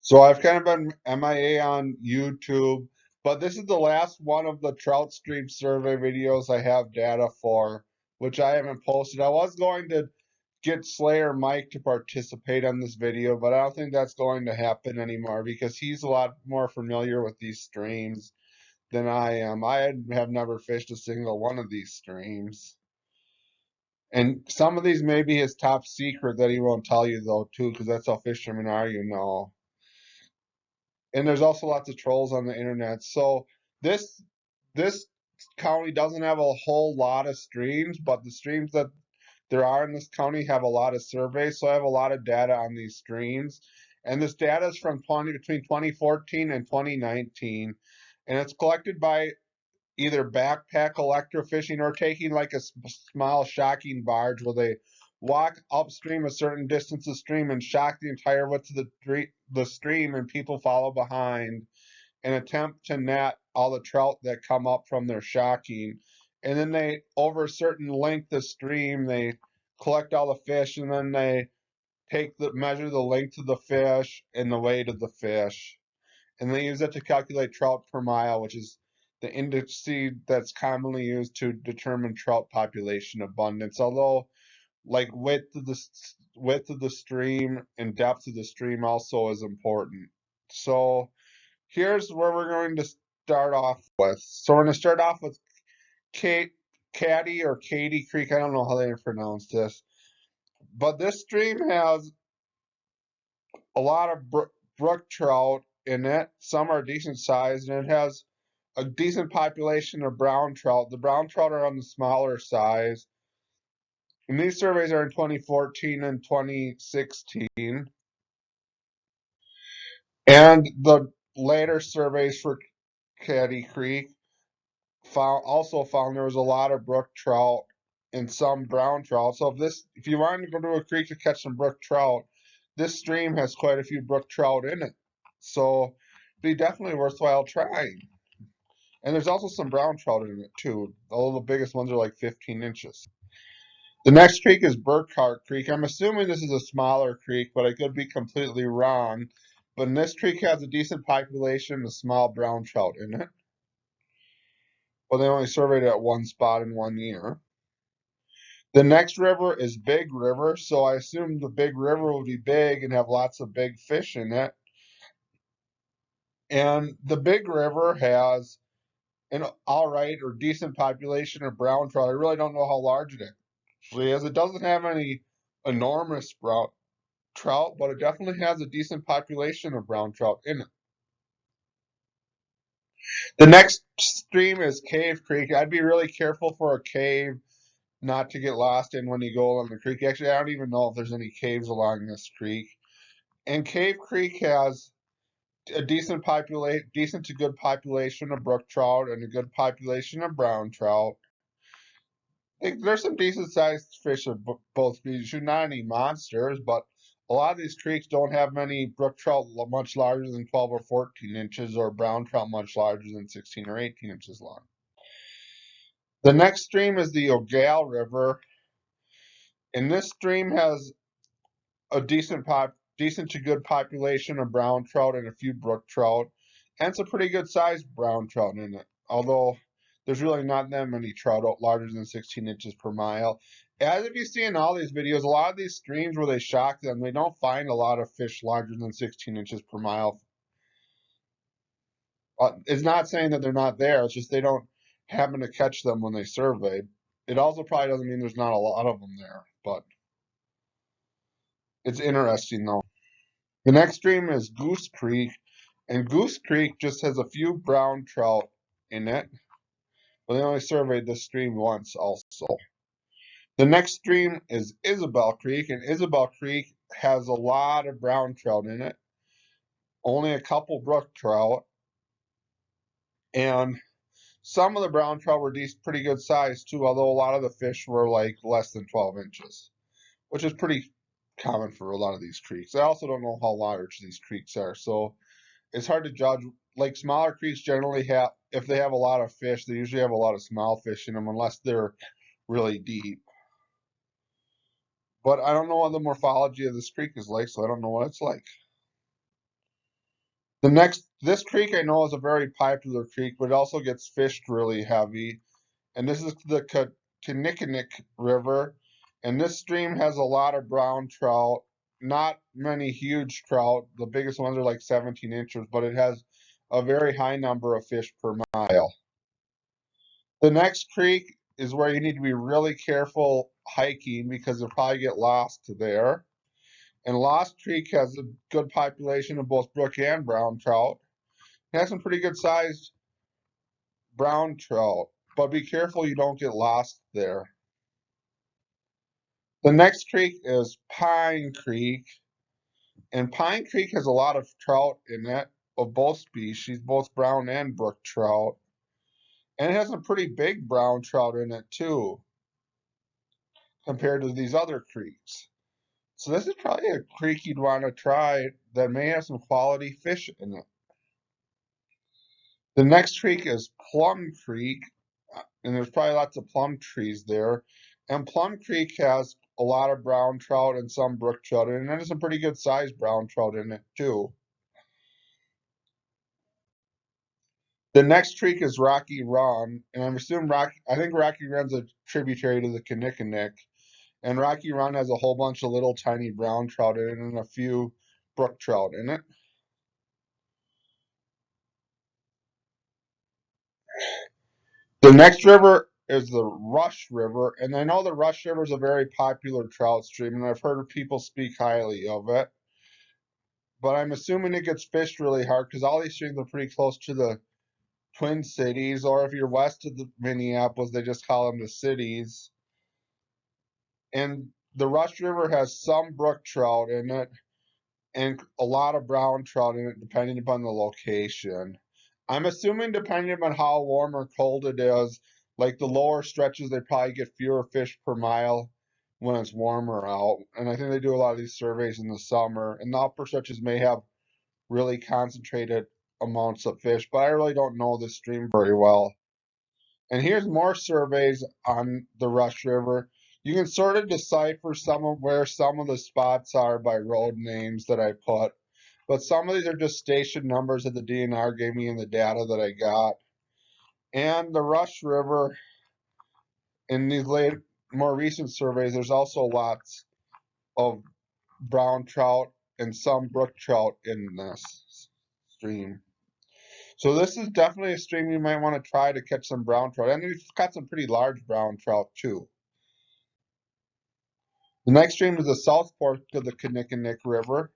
So I've kind of been MIA on YouTube, but this is the last one of the trout stream survey videos I have data for, which I haven't posted. I was going to get Slayer Mike to participate on this video, but I don't think that's going to happen anymore because he's a lot more familiar with these streams than I am. I have never fished a single one of these streams. And some of these may be his top secret that he won't tell you though too, because that's how fishermen are, you know. And there's also lots of trolls on the internet. So this this county doesn't have a whole lot of streams, but the streams that there are in this county have a lot of surveys, so I have a lot of data on these streams. And this data is from between 2014 and 2019, and it's collected by either backpack electrofishing or taking like a small shocking barge where they walk upstream a certain distance of stream and shock the entire width of the stream, and people follow behind and attempt to net all the trout that come up from their shocking. And then they, over a certain length of stream, they collect all the fish, and then they measure the length of the fish and the weight of the fish, and they use it to calculate trout per mile, which is the index that's commonly used to determine trout population abundance. Although, like width of the stream and depth of the stream also is important. So here's where we're going to start off with. So we're going to start off with Kate, Caddy or Katy Creek. I don't know how they pronounce this, but this stream has a lot of brook trout in it. Some are decent sized, and it has a decent population of brown trout. The brown trout are on the smaller size. And these surveys are in 2014 and 2016. And the later surveys for Caddy Creek also found there was a lot of brook trout and some brown trout. So if you wanted to go to a creek to catch some brook trout, this stream has quite a few brook trout in it. So it'd be definitely worthwhile trying. And there's also some brown trout in it too, although the biggest ones are like 15 inches. The next creek is Burkhart Creek. I'm assuming this is a smaller creek, but I could be completely wrong. But this creek has a decent population of small brown trout in it. Well, they only surveyed it at one spot in 1 year. The next river is Big River, so I assume the Big River will be big and have lots of big fish in it. And the Big River has an all right or decent population of brown trout. I really don't know how large it actually is. It doesn't have any enormous brown trout, but it definitely has a decent population of brown trout in it. The next stream is Cave Creek. I'd be really careful for a cave not to get lost in when you go along the creek. Actually, I don't even know if there's any caves along this creek. And Cave Creek has a decent to good population of brook trout and a good population of brown trout. There's some decent sized fish of both species, not any monsters, but a lot of these creeks don't have many brook trout much larger than 12 or 14 inches, or brown trout much larger than 16 or 18 inches long. The next stream is the Ogal River, and this stream has a decent to good population of brown trout and a few brook trout, and it's a pretty good sized brown trout in it. Although there's really not that many trout out larger than 16 inches per mile. As if you see in all these videos, a lot of these streams where they shock them, they don't find a lot of fish larger than 16 inches per mile. It's not saying that they're not there, it's just they don't happen to catch them when they survey. It also probably doesn't mean there's not a lot of them there, but it's interesting though. The next stream is Goose Creek, and Goose Creek just has a few brown trout in it, but they only surveyed this stream once also. The next stream is Isabel Creek, and Isabel Creek has a lot of brown trout in it, only a couple brook trout, and some of the brown trout were pretty good size too, although a lot of the fish were like less than 12 inches, which is pretty common for a lot of these creeks. I also don't know how large these creeks are, so it's hard to judge. Like smaller creeks generally have, if they have a lot of fish, they usually have a lot of small fish in them unless they're really deep. But I don't know what the morphology of this creek is like, so I don't know what it's like. This creek I know is a very popular creek, but it also gets fished really heavy. And this is the Kinnickinnick River. And this stream has a lot of brown trout, not many huge trout. The biggest ones are like 17 inches, but it has a very high number of fish per mile. The next creek is where you need to be really careful hiking because you'll probably get lost there. And Lost Creek has a good population of both brook and brown trout. It has some pretty good sized brown trout, but be careful you don't get lost there. The next creek is Pine Creek, and Pine Creek has a lot of trout in it of both species, both brown and brook trout. And it has some pretty big brown trout in it too, compared to these other creeks. So this is probably a creek you'd want to try that may have some quality fish in it. The next creek is Plum Creek, and there's probably lots of plum trees there. And Plum Creek has a lot of brown trout and some brook trout, and there's some pretty good sized brown trout in it too. The next creek is Rocky Run, and I think Rocky Run's a tributary to the Kinnickinnick. And Rocky Run has a whole bunch of little tiny brown trout in it and a few brook trout in it. The next river is the Rush River, and I know the Rush River is a very popular trout stream, and I've heard people speak highly of it. But I'm assuming it gets fished really hard because all these streams are pretty close to the Twin Cities, or if you're west of the Minneapolis, they just call them the cities. And the Rush River has some brook trout in it and a lot of brown trout in it, depending upon the location. I'm assuming depending upon how warm or cold it is, like the lower stretches, they probably get fewer fish per mile when it's warmer out. And I think they do a lot of these surveys in the summer. And the upper stretches may have really concentrated amounts of fish, but I really don't know the stream very well. And here's more surveys on the Rush River. You can sort of decipher some of where some of the spots are by road names that I put, but some of these are just station numbers that the DNR gave me in the data that I got. And the Rush River, in these more recent surveys, there's also lots of brown trout and some brook trout in this stream. So this is definitely a stream you might want to try to catch some brown trout. And it's got some pretty large brown trout too. The next stream is the South Fork of the Kinnickinnick River.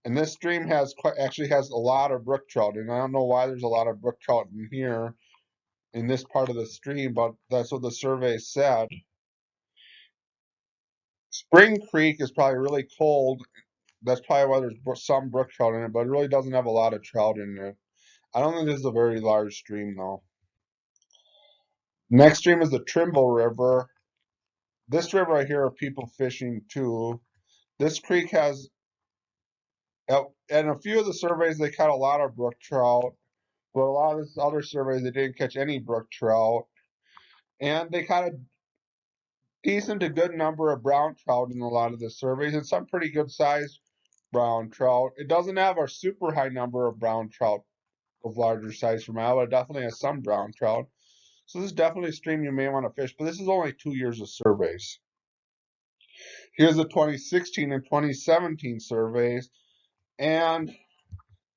And this stream actually has a lot of brook trout. And I don't know why there's a lot of brook trout in here in this part of the stream, but that's what the survey said. Spring Creek is probably really cold. That's probably why there's some brook trout in it, but it really doesn't have a lot of trout in it. I don't think this is a very large stream though. Next stream is the Trimble River. This river I hear of people fishing too. This creek has, and a few of the surveys they caught a lot of brook trout, but a lot of this other surveys they didn't catch any brook trout, and they caught a decent to good number of brown trout in a lot of the surveys, and some pretty good sized brown trout. It doesn't have a super high number of brown trout of larger size per mile, but it definitely has some brown trout. So this is definitely a stream you may want to fish, but this is only 2 years of surveys. Here's the 2016 and 2017 surveys, and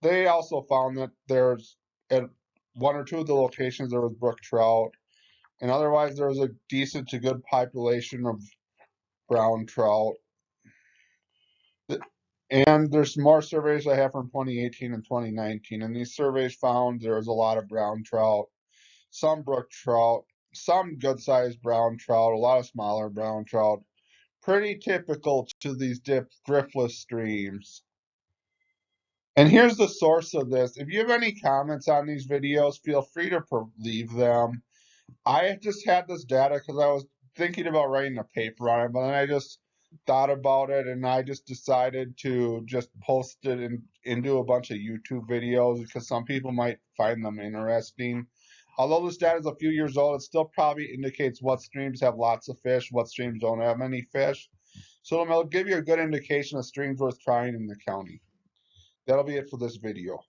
they also found that there's at one or two of the locations there was brook trout, and otherwise there was a decent to good population of brown trout. And there's more surveys I have from 2018 and 2019, and these surveys found there was a lot of brown trout, some brook trout, some good-sized brown trout, a lot of smaller brown trout. Pretty typical to these driftless streams. And here's the source of this. If you have any comments on these videos, feel free to leave them. I just had this data because I was thinking about writing a paper on it, but then I just thought about it and I just decided to just post it into a bunch of YouTube videos because some people might find them interesting. Although this data is a few years old, it still probably indicates what streams have lots of fish, what streams don't have any fish. So it'll give you a good indication of streams worth trying in the county. That'll be it for this video.